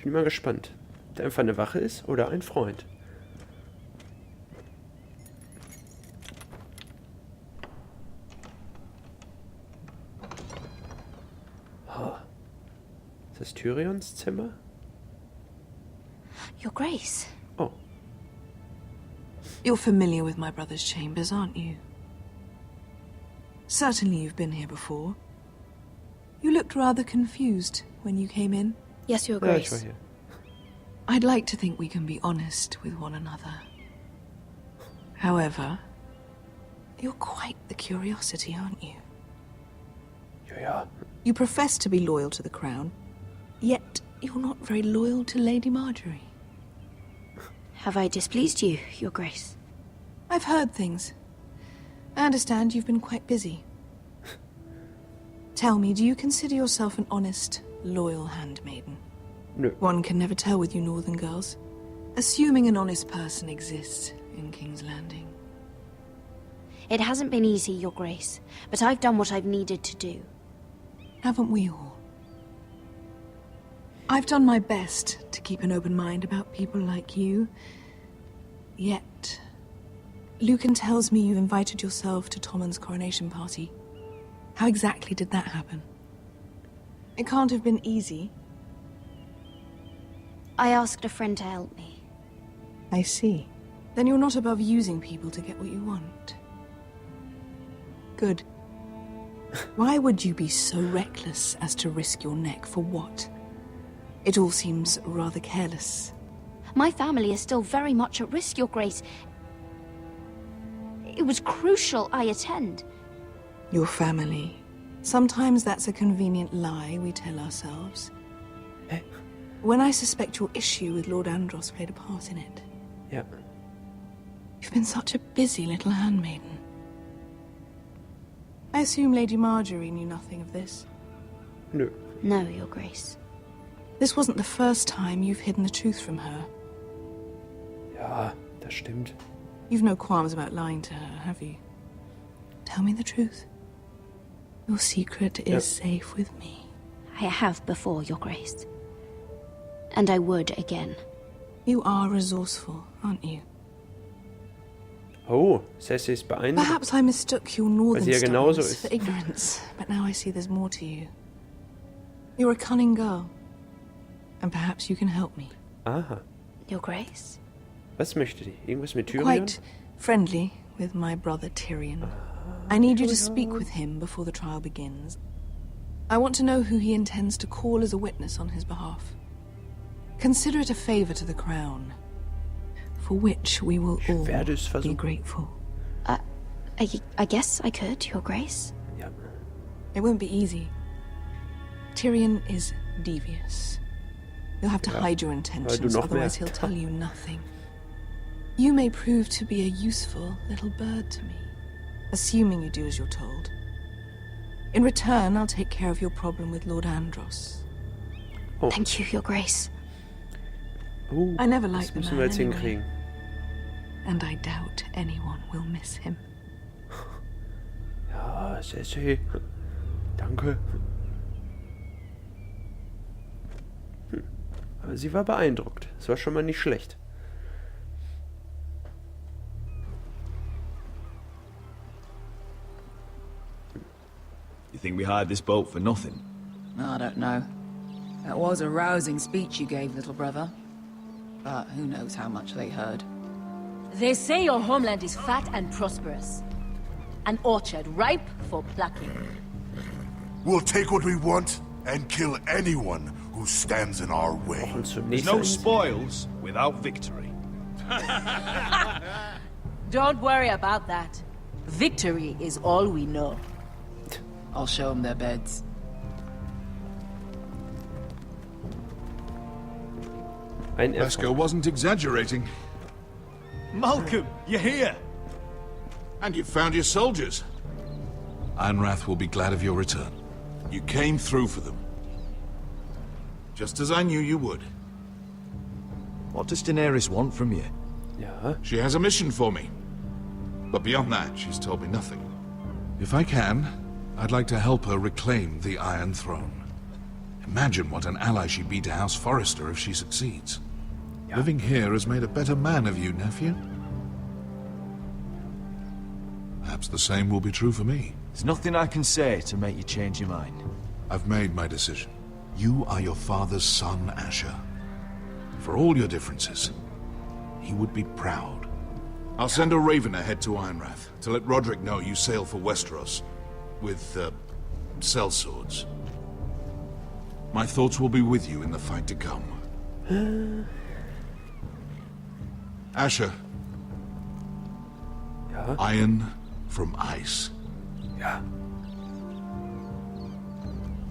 Ich bin mal gespannt, ob der einfach eine Wache ist oder ein Freund. Oh. Ist das Tyrions Zimmer? Your Grace. Oh. You're familiar with my brother's chambers, aren't you? Certainly you've been here before. You looked rather confused when you came in. Yes, Your Ja, ich Grace. war hier. I'd like to think we can be honest with one another. However, you're quite the curiosity, aren't you? Ja. You profess to be loyal to the crown, yet you're not very loyal to Lady Marjorie. Have I displeased you, Your Grace? I've heard things. I understand you've been quite busy. Tell me, do you consider yourself an honest, loyal handmaiden? Nö. One can never tell with you northern girls. Assuming an honest person exists in King's Landing. It hasn't been easy, Your Grace, but I've done what I've needed to do. Haven't we all? I've done my best to keep an open mind about people like you. Yet, Lucan tells me you invited yourself to Tommen's coronation party. How exactly did that happen? It can't have been easy. I asked a friend to help me. I see. Then you're not above using people to get what you want. Good. Why would you be so reckless as to risk your neck for what? It all seems rather careless. My family is still very much at risk, Your Grace. It was crucial I attend. Your family. Sometimes that's a convenient lie we tell ourselves. Hä? When I suspect your issue with Lord Andros played a part in it. Ja. You've been such a busy little handmaiden. I assume Lady Marjorie knew nothing of this. Nö. No, Your Grace. This wasn't the first time you've hidden the truth from her. Ja, das stimmt. You've no qualms about lying to her, have you? Tell me the truth. Your secret is safe with me. I have before, Your Grace. And I would again. You are resourceful, aren't you? Oh, das heißt, sie ist beeindruckt. Perhaps I mistook your northern sie ja genauso stubbornness ist. for ignorance, but now I see there's more to you. You're a cunning girl, and perhaps you can help me. Aha. Your Grace? Was möchte die? Irgendwas mit Tyrion? Quite friendly with my brother Tyrion. I need you to speak with him before the trial begins. I want to know who he intends to call as a witness on his behalf. Consider it a favor to the crown, for which we will all werde es be versuchen. grateful. I guess I could, Your Grace. Ja. It won't be easy. Tyrion is devious. You'll have to hide your intentions, noch otherwise mehr. he'll tell you nothing. You may prove to be a useful little bird to me, assuming you do as you're told. In return, I'll take care of your problem with Lord Andros. Oh. Thank you, Your Grace. I never das liked the müssen wir man jetzt anyway, hinkriegen. and I doubt anyone will miss him. Ja, sehr schön. Danke. Aber sie war beeindruckt. Das war schon mal nicht schlecht. You think we hired this boat for nothing? I don't know. That was a rousing speech you gave, little brother. But who knows how much they heard. They say your homeland is fat and prosperous. An orchard ripe for plucking. We'll take what we want and kill anyone who stands in our way. Und zum There's nächsten. no spoils without victory. Don't worry about that. Victory is all we know. I'll show them their beds. Ein Lesko Erfolg. wasn't exaggerating. Malcolm, you're here! And you found your soldiers. Anrath will be glad of your return. You came through for them. Just as I knew you would. What does Daenerys want from you? Ja. She has a mission for me. But beyond that, she's told me nothing. If I can, I'd like to help her reclaim the Iron Throne. Imagine what an ally she'd be to House Forrester if she succeeds. Living here has made a better man of you, nephew. Perhaps the same will be true for me. There's nothing I can say to make you change your mind. I've made my decision. You are your father's son, Asher. For all your differences, he would be proud. I'll send a raven ahead to Ironrath to let Roderick know you sail for Westeros with, sellswords. My thoughts will be with you in the fight to come. Asher. Ja? Iron from ice. Ja.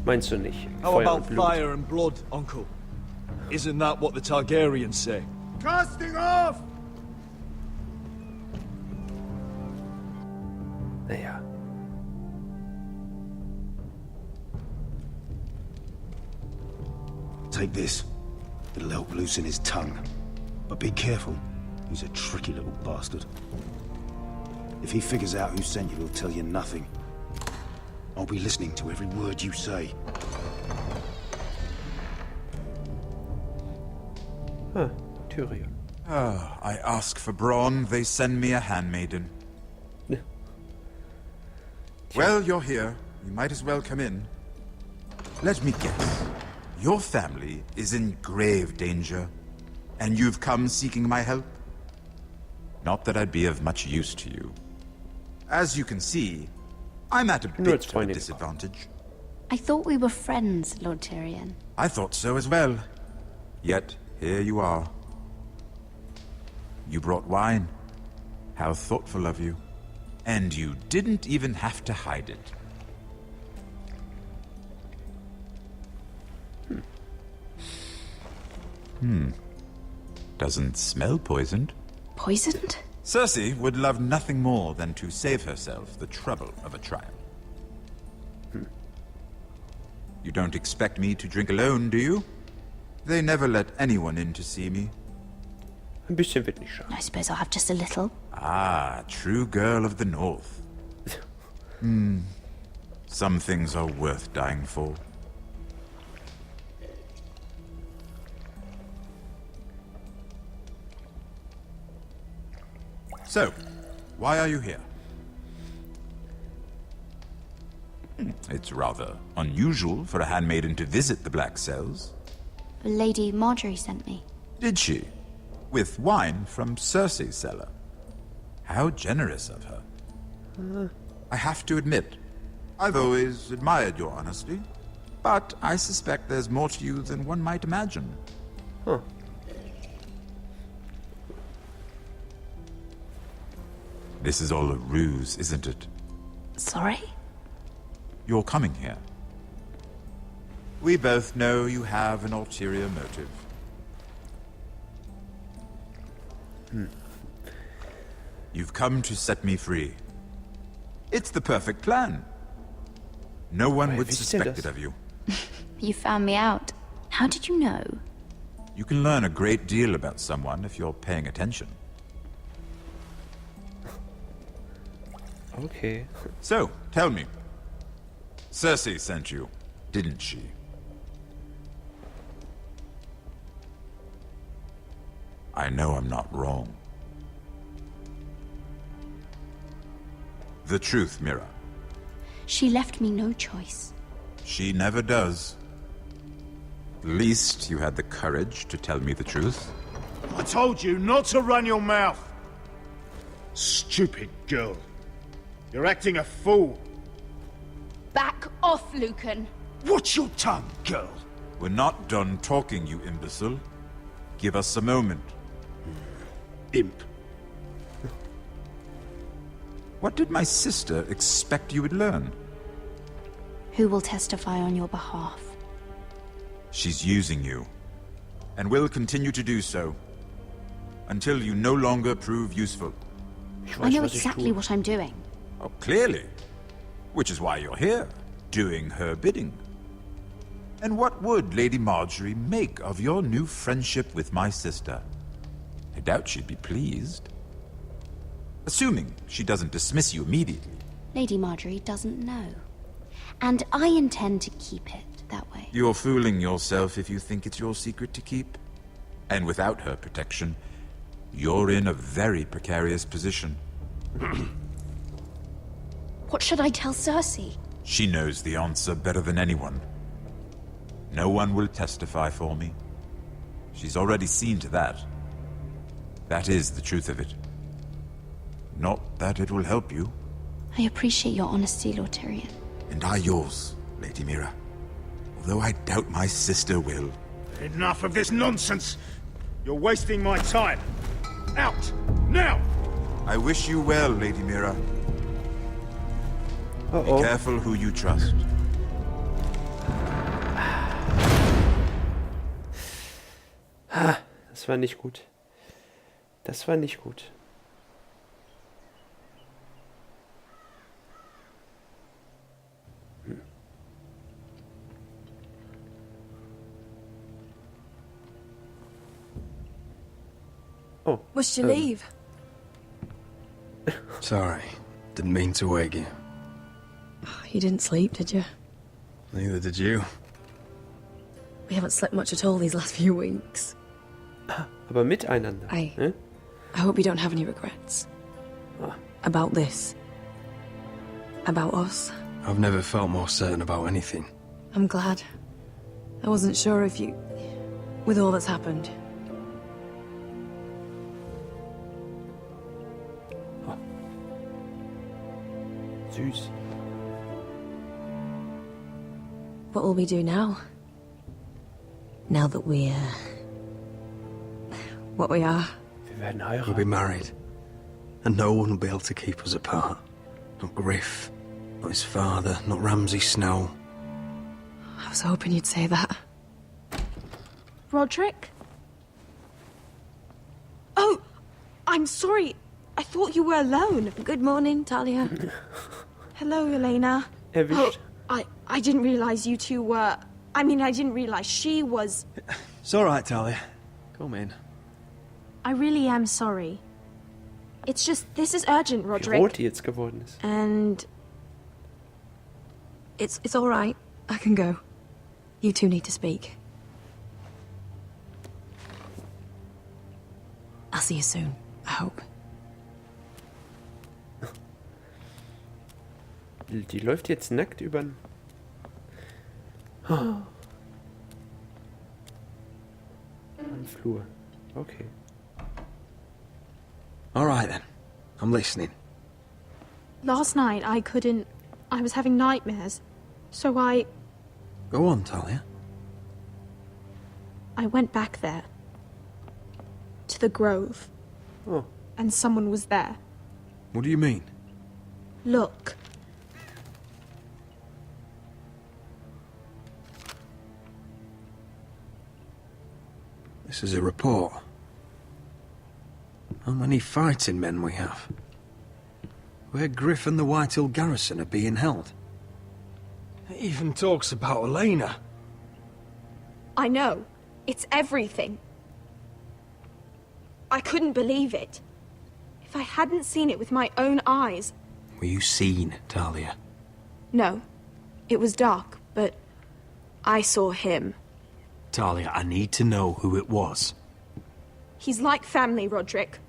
Meinst du nicht? How Feuer about und Blut. fire and blood, Uncle? Isn't that what the Targaryens say? Casting off! Naja. Take this. It'll help loosen his tongue. But be careful. He's a tricky little bastard. If he figures out who sent you, he'll tell you nothing. I'll be listening to every word you say. Ah, Tyrion. I ask for brawn, they send me a handmaiden. Well, you're here. You might as well come in. Let me guess. Your family is in grave danger, and you've come seeking my help? Not that I'd be of much use to you. As you can see, I'm at a bit of a disadvantage. I thought we were friends, Lord Tyrion. I thought so as well. Yet, here you are. You brought wine. How thoughtful of you. And you didn't even have to hide it. Doesn't smell poisoned. Poisoned? Cersei would love nothing more than to save herself the trouble of a trial. You don't expect me to drink alone, do you? They never let anyone in to see me. Ein bisschen wird nicht schaden. I suppose I'll have just a little. Ah, true girl of the North. Some things are worth dying for. So, why are you here? It's rather unusual for a handmaiden to visit the Black Cells. Lady Marjorie sent me. Did she? With wine from Cersei's cellar. How generous of her. I have to admit, I've always admired your honesty, but I suspect there's more to you than one might imagine. Huh. This is all a ruse, isn't it? Sorry? You're coming here. We both know you have an ulterior motive. You've come to set me free. It's the perfect plan. No one would suspect it of you. You found me out. How did you know? You can learn a great deal about someone if you're paying attention. Okay. So, tell me. Cersei sent you, didn't she? I know I'm not wrong. The truth, Mira. She left me no choice. She never does. At least you had the courage to tell me the truth. I told you not to run your mouth! Stupid girl. You're acting a fool. Back off, Lucan. Watch your tongue, girl. We're not done talking, you imbecile. Give us a moment. Imp. What did my sister expect you would learn? Who will testify on your behalf? She's using you, and will continue to do so, until you no longer prove useful. I know exactly what I'm doing. Oh, clearly. Which is why you're here, doing her bidding. And what would Lady Marjorie make of your new friendship with my sister? I doubt she'd be pleased. Assuming she doesn't dismiss you immediately. Lady Marjorie doesn't know. And I intend to keep it that way. You're fooling yourself if you think it's your secret to keep. And without her protection, you're in a very precarious position. What should I tell Cersei? She knows the answer better than anyone. No one will testify for me. She's already seen to that. That is the truth of it. Not that it will help you. I appreciate your honesty, Lord Tyrion. And I yours, Lady Mira. Although I doubt my sister will. Enough of this nonsense! You're wasting my time! Out! Now! I wish you well, Lady Mira. Be Uh-oh. careful who you trust. Das war nicht gut. Das war nicht gut. Oh. Must you leave? Sorry. Didn't mean to wake you. You didn't sleep, did you? Neither did you. We haven't slept much at all these last few weeks. Aber miteinander. I hope you don't have any regrets. About this. About us. I've never felt more certain about anything. I'm glad. I wasn't sure if you... With all that's happened. Süß. What will we do now? Now that we're... what we are. Wir werden We'll be heiraten. married. And no one will be able to keep us apart. Not Griff, not his father, not Ramsay Snow. I was hoping you'd say that. Roderick? Oh, I'm sorry. I thought you were alone. Good morning, Talia. Hello, Elena. Erwischt. I didn't realize you two were... I mean, I didn't realize she was... It's all right, Talia. Come in. I really am sorry. It's just, this is urgent, Wie Roderick. rot die jetzt geworden ist. And... It's all right. I can go. You two need to speak. I'll see you soon, I hope. Die läuft jetzt nackt übern... Am Flur. Okay. All right, then. I'm listening. last night I couldn't... I was having nightmares. So I Go on, Talia. went back there. To the grove. Oh. And someone was there. What do you mean? Look. This is a report. How many fighting men we have? Where Griff and the Whitehill garrison are being held. It even talks about Elena. I know. It's everything. I couldn't believe it. If I hadn't seen it with my own eyes... Were you seen, Talia? No. It was dark, but I saw him. Talia, I need to know who it was. He's like family, Roderick.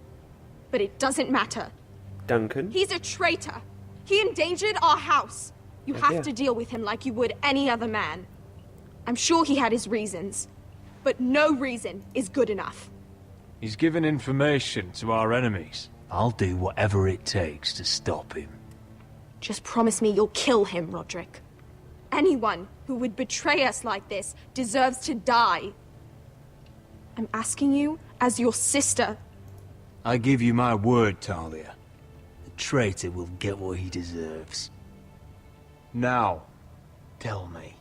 But it doesn't matter. Duncan? He's a traitor. He endangered our house. You have yeah. to deal with him like you would any other man. I'm sure he had his reasons. But no reason is good enough. He's given information to our enemies. I'll do whatever it takes to stop him. Just promise me you'll kill him, Roderick. Anyone who would betray us like this deserves to die. I'm asking you as your sister. I give you my word, Talia. The traitor will get what he deserves. Now, tell me.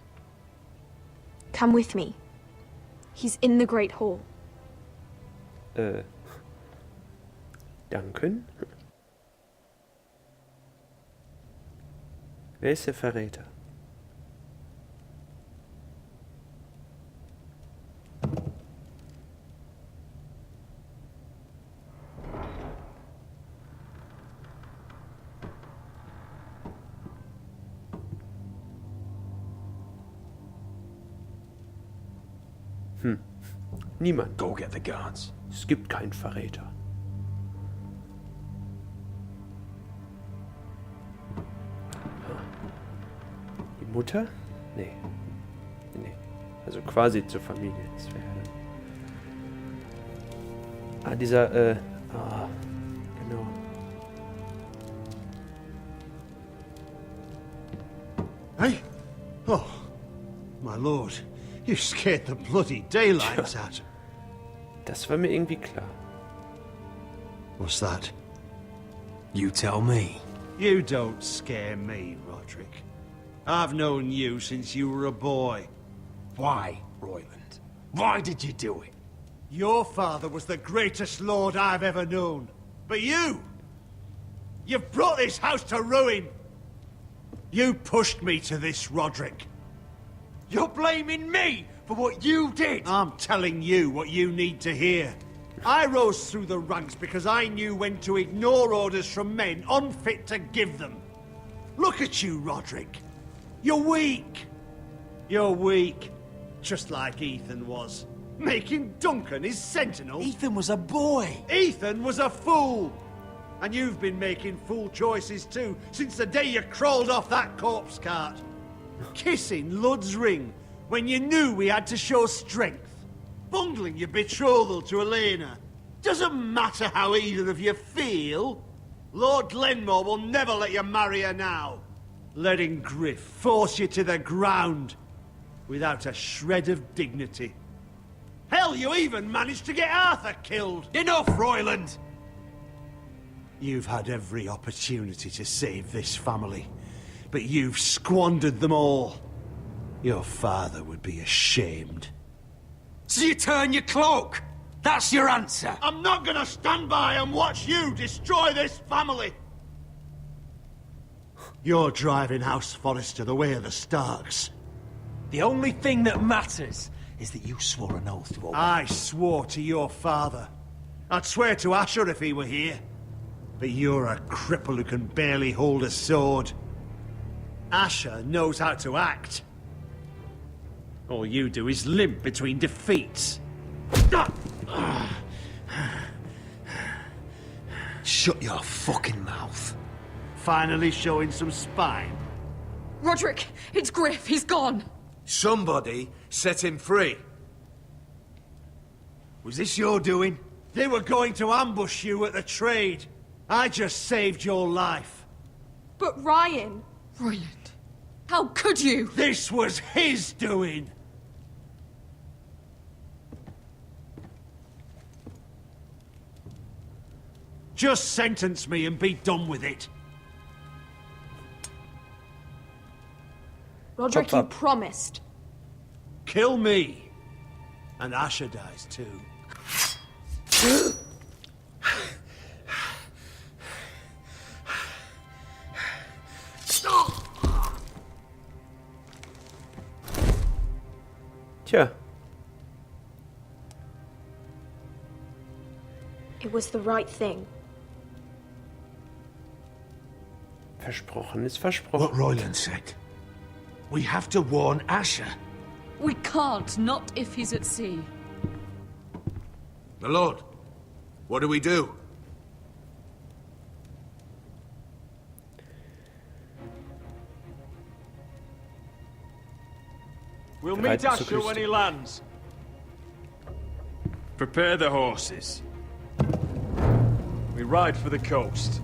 Come with me. He's in the Great Hall. Duncan? Wer ist der Verräter? Niemand. Go get the guards. Es gibt keinen Verräter. Die Mutter? Nee. Nee. Also quasi zur Familie. Das wäre dann... dieser, genau. Hey? Oh, my lord. You scared the bloody daylights out. Das war mir irgendwie klar. What's that? You tell me. You don't scare me, Roderick. I've known you since you were a boy. Why, Royland? Why did you do it? Your father was the greatest lord I've ever known. But you've brought this house to ruin. You pushed me to this, Roderick. You're blaming me for what you did! I'm telling you what you need to hear. I rose through the ranks because I knew when to ignore orders from men unfit to give them. Look at you, Roderick. You're weak. You're weak. Just like Ethan was. Making Duncan his sentinel. Ethan was a boy! Ethan was a fool! And you've been making fool choices too, since the day you crawled off that corpse cart. Kissing Lud's ring, when you knew we had to show strength. Bungling your betrothal to Elena. Doesn't matter how either of you feel. Lord Glenmore will never let you marry her now. Letting Griff force you to the ground, without a shred of dignity. Hell, you even managed to get Arthur killed! Enough, Royland! You've had every opportunity to save this family, but you've squandered them all. Your father would be ashamed. So you turn your cloak? That's your answer? I'm not gonna stand by and watch you destroy this family! You're driving House Forrester the way of the Starks. The only thing that matters is that you swore an oath to obey. I swore to your father. I'd swear to Asher if he were here. But you're a cripple who can barely hold a sword. Asher knows how to act. All you do is limp between defeats. Shut your fucking mouth. Finally showing some spine. Roderick, it's Griff. He's gone. Somebody set him free. Was this your doing? They were going to ambush you at the trade. I just saved your life. But Ryan... Royland, how could you? This was his doing. Just sentence me and be done with it. Roderick, you promised. Kill me. And Asher dies too. Tja. It was the right thing. Versprochen ist versprochen. What Royland said. We have to warn Asher. We can't, not if he's at sea. My lord, what do we do? We'll meet Asher when he lands. Prepare the horses. We ride for the coast.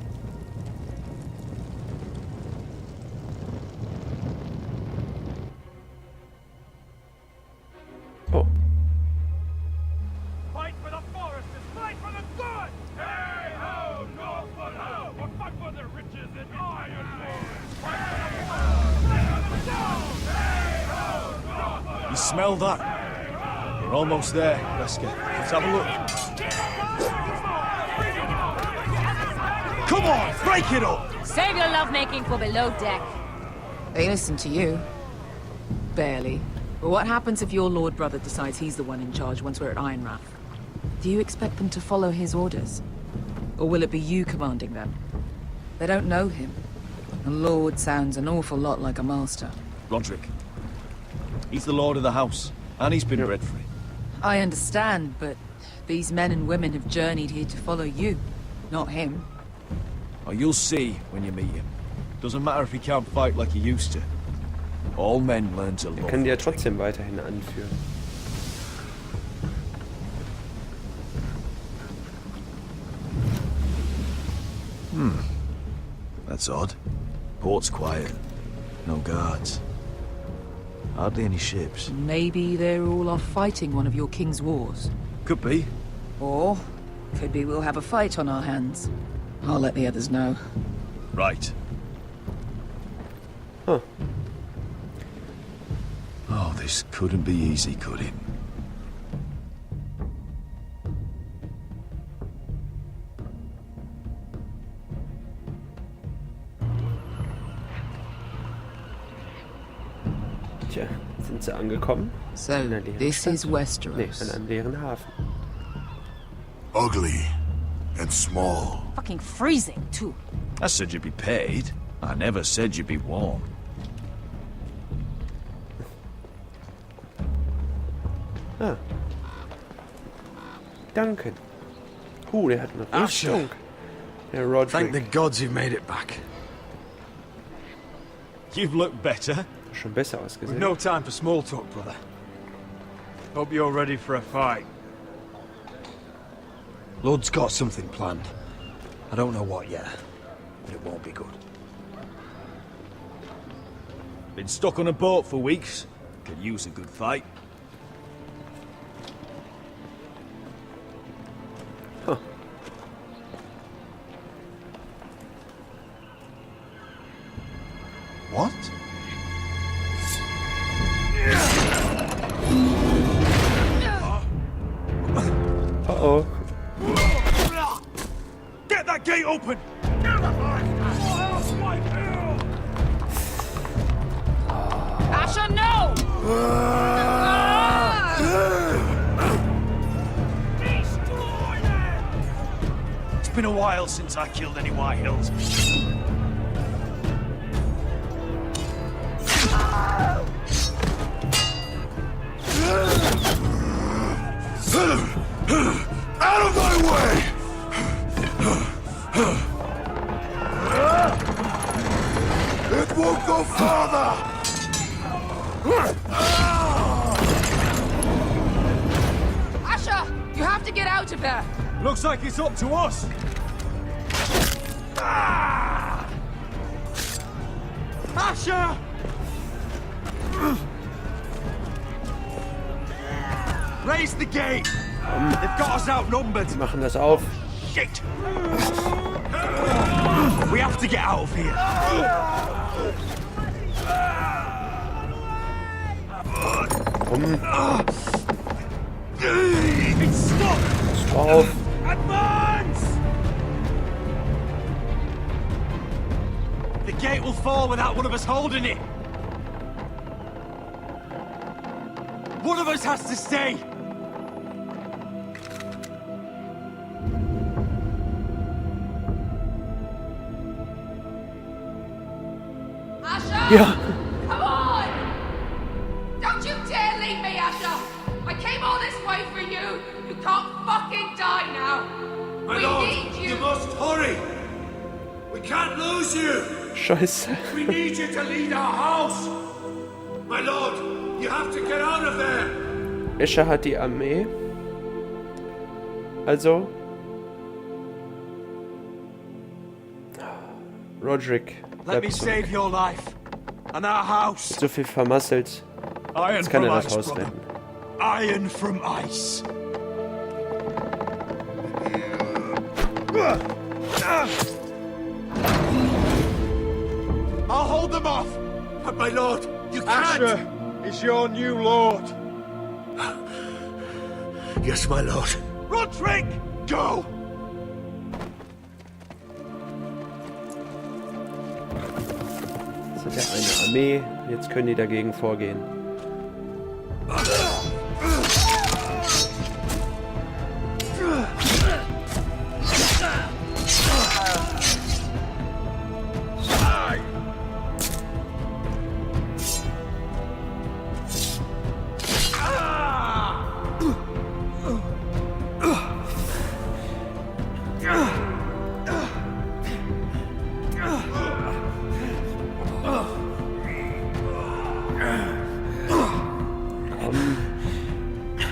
Oh. Fight for the forest and fight for the good! Hey ho, Northwood ho! We'll fight for the riches and Ironwood! Fight for the forest! Hey ho, Northwood! You smell that? We're almost there, Wesker. Let's have a look. Come on, break it up! Save your lovemaking for below deck. They listen to you. Barely. But what happens if your lord brother decides he's the one in charge once we're at Ironrath? Do you expect them to follow his orders? Or will it be you commanding them? They don't know him. A lord sounds an awful lot like a master. Roderick. He's the lord of the house, and he's been bred for it. I understand, but these men and women have journeyed here to follow you, not him. Oh, you'll see when you meet him. Doesn't matter if he can't fight like he used to. All men learn to Er love. kann die ja trotzdem weiterhin anführen. That's odd. Port's quiet. No guards. Hardly any ships. Maybe they're all off fighting one of your king's wars. Could be. Or could be we'll have a fight on our hands. I'll let the others know. Right. Huh. Oh, this couldn't be easy, could it? Tja, sind sie angekommen? So, In einer leeren this Stadt? is Westeros. Nee, an einem leeren Hafen. Ugly and small. Fucking freezing, too. I said you'd be paid. I never said you'd be warm. Ah. Duncan. Der hat eine Asher. Rüstung. Der Roderick. Thank the gods you've made it back. You've looked better. Schon besser We've ausgesehen. no time for small talk, brother. Hope you're ready for a fight. Lord's got something planned. I don't know what yet, but it won't be good. Been stuck on a boat for weeks. Could use a good fight. Huh. What? Uh-oh. Get that gate open! Asher, no! It's been a while since I killed any White Hills. Out of my way! It won't go farther! Asher, you have to get out of there. Looks like it's up to us. Asher! Raise the gate! They've got us outnumbered! Wir machen das auf. Shit! We have to get out of here! It's stuck! Auf. Advance! The gate will fall without one of us holding it! One of us has to stay! Ja. Come on! Don't you dare leave me, Asher! I came all this way for you! You can't fucking die now! My We lord, need you! you must hurry! We can't lose you! Scheiße. We need you to lead our house! My lord, you have to get out of there! Escher hat die Armee. Also. Roderick Let me bleibt zurück. save your life and our house. So viel vermasselt. Iron Jetzt kann from er das ice, Haus brother. retten. Iron from ice. I'll hold them off. But my lord, you can't. Asher is your new lord. Yes, my lord. Roderick, go. Jetzt hat er eine Armee. Jetzt können die dagegen vorgehen.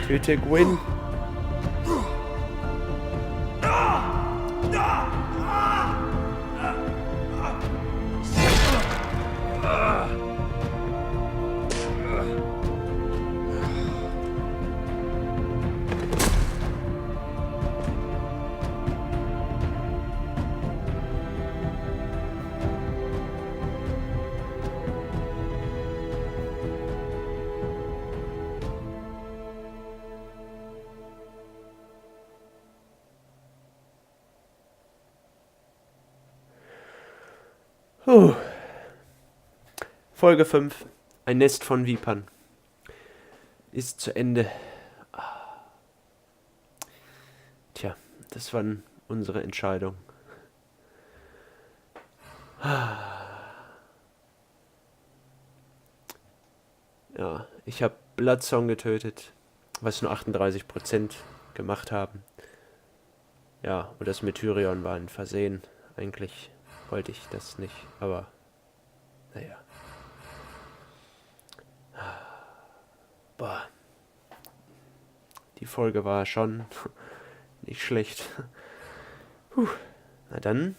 Töte Gwyn. Folge 5. Ein Nest von Vipern. Ist zu Ende. Tja, das waren unsere Entscheidungen. Ja, ich habe Bloodsong getötet, was nur 38% gemacht haben. Ja, und das mit Tyrion war ein Versehen. Eigentlich wollte ich das nicht, aber naja. Boah. Die Folge war schon nicht schlecht. Na dann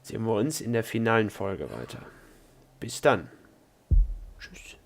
sehen wir uns in der finalen Folge weiter. Bis dann. Tschüss.